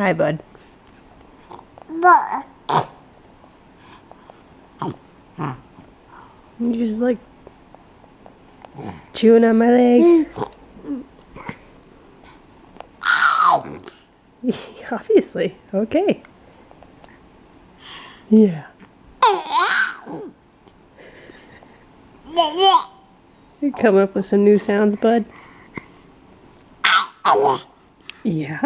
Hi, bud. But You just like chewing on my leg. Obviously. Okay. Yeah. You come up with some new sounds, bud? Yeah.